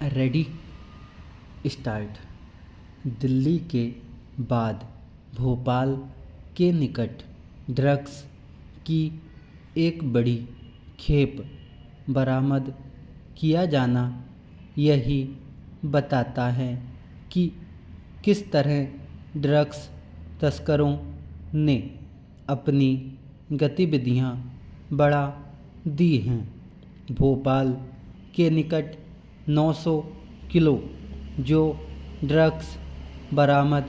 Ready start. Delhi के बाद भोपाल के निकट ड्रग्स की एक बड़ी खेप बरामद किया जाना यही बताता है कि किस तरह ड्रग्स तस्करों ने अपनी गतिविधियां बढ़ा दी हैं। भोपाल के निकट 900 किलो जो ड्रग्स बरामद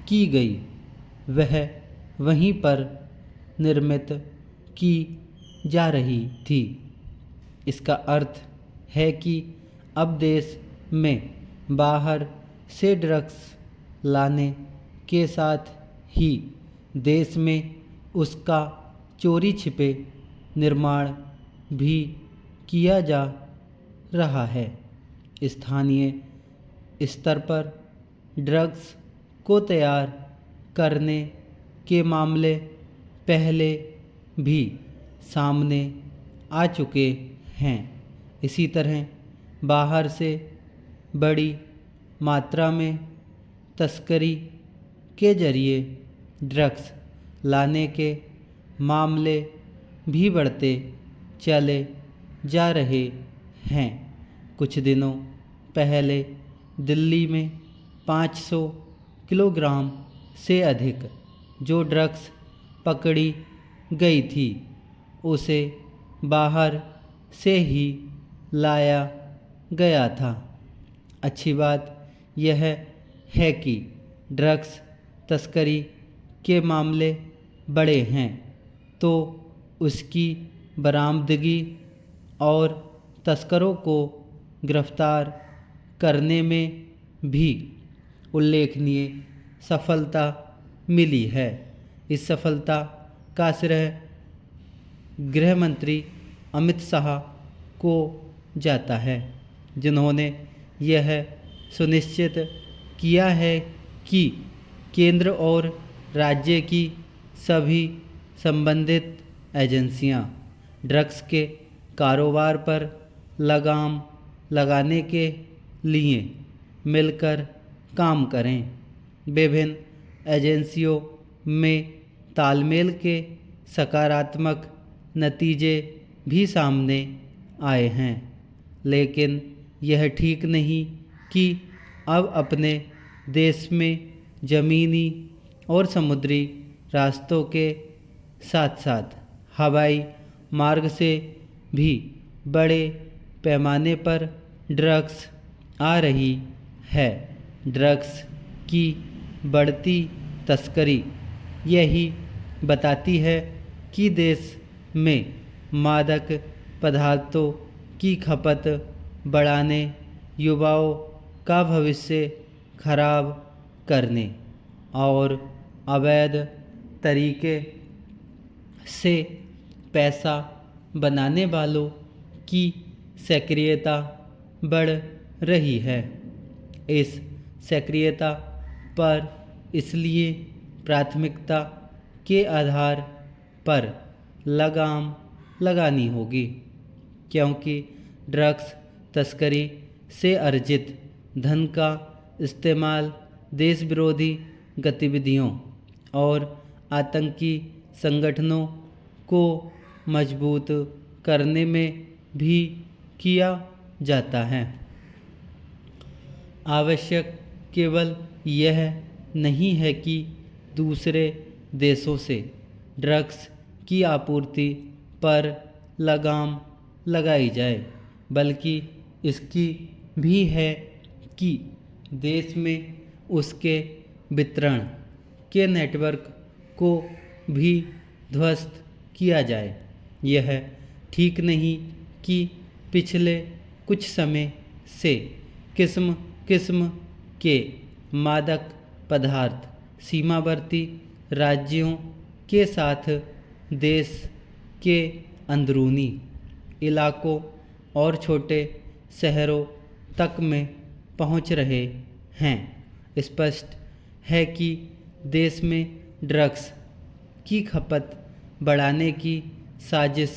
की गई वह वहीं पर निर्मित की जा रही थी। इसका अर्थ है कि अब देश में बाहर से ड्रग्स लाने के साथ ही देश में उसका चोरी छिपे निर्माण भी किया जा रहा है। स्थानीय स्तर पर ड्रग्स को तैयार करने के मामले पहले भी सामने आ चुके हैं। इसी तरह बाहर से बड़ी मात्रा में तस्करी के जरिए ड्रग्स लाने के मामले भी बढ़ते चले जा रहे हैं। कुछ दिनों पहले दिल्ली में 500 किलोग्राम से अधिक जो ड्रग्स पकड़ी गई थी उसे बाहर से ही लाया गया था। अच्छी बात यह है कि ड्रग्स तस्करी के मामले बड़े हैं तो उसकी बरामदगी और तस्करों को गिरफ्तार करने में भी उल्लेखनीय सफलता मिली है। इस सफलता का श्रेय गृह मंत्री अमित शाह को जाता है जिन्होंने यह सुनिश्चित किया है कि केंद्र और राज्य की सभी संबंधित एजेंसियां ड्रग्स के कारोबार पर लगाम लगाने के लिए मिलकर काम करें। विभिन्न एजेंसियों में तालमेल के सकारात्मक नतीजे भी सामने आए हैं, लेकिन यह ठीक नहीं कि अब अपने देश में ज़मीनी और समुद्री रास्तों के साथ साथ हवाई मार्ग से भी बड़े पैमाने पर ड्रग्स आ रही है। ड्रग्स की बढ़ती तस्करी यही बताती है कि देश में मादक पदार्थों की खपत बढ़ाने, युवाओं का भविष्य खराब करने और अवैध तरीके से पैसा बनाने वालों की सक्रियता बढ़ रही है। इस सक्रियता पर इसलिए प्राथमिकता के आधार पर लगाम लगानी होगी क्योंकि ड्रग्स तस्करी से अर्जित धन का इस्तेमाल देश विरोधी गतिविधियों और आतंकी संगठनों को मजबूत करने में भी किया जाता है। आवश्यक केवल यह नहीं है कि दूसरे देशों से ड्रग्स की आपूर्ति पर लगाम लगाई जाए, बल्कि इसकी भी है कि देश में उसके वितरण के नेटवर्क को भी ध्वस्त किया जाए। यह ठीक नहीं कि पिछले कुछ समय से किस्म किस्म के मादक पदार्थ सीमावर्ती राज्यों के साथ देश के अंदरूनी इलाकों और छोटे शहरों तक में पहुंच रहे हैं। स्पष्ट है कि देश में ड्रग्स की खपत बढ़ाने की साजिश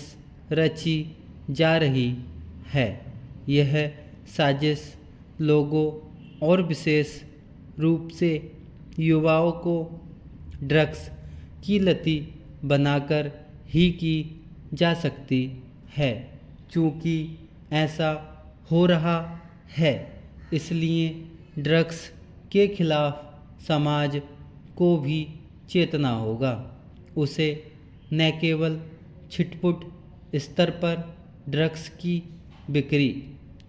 रची जा रही है। यह साजिश लोगों और विशेष रूप से युवाओं को ड्रग्स की लती बनाकर ही की जा सकती है। चूँकि ऐसा हो रहा है, इसलिए ड्रग्स के खिलाफ समाज को भी चेतना होगा। उसे न केवल छिटपुट स्तर पर ड्रग्स की बिक्री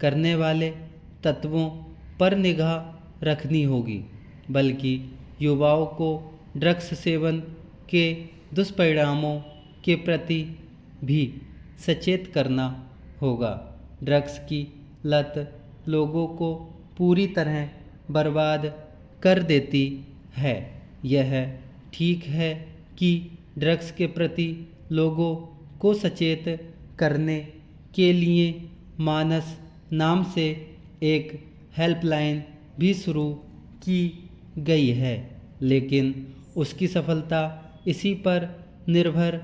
करने वाले तत्वों पर निगाह रखनी होगी, बल्कि युवाओं को ड्रग्स सेवन के दुष्परिणामों के प्रति भी सचेत करना होगा। ड्रग्स की लत लोगों को पूरी तरह बर्बाद कर देती है। यह ठीक है कि ड्रग्स के प्रति लोगों को सचेत करने के लिए मानस नाम से एक हेल्पलाइन भी शुरू की गई है, लेकिन उसकी सफलता इसी पर निर्भर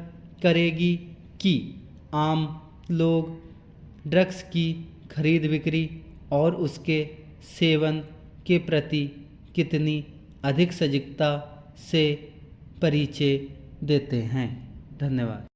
करेगी कि आम लोग ड्रग्स की खरीद बिक्री और उसके सेवन के प्रति कितनी अधिक सजगता से परिचय देते हैं। धन्यवाद।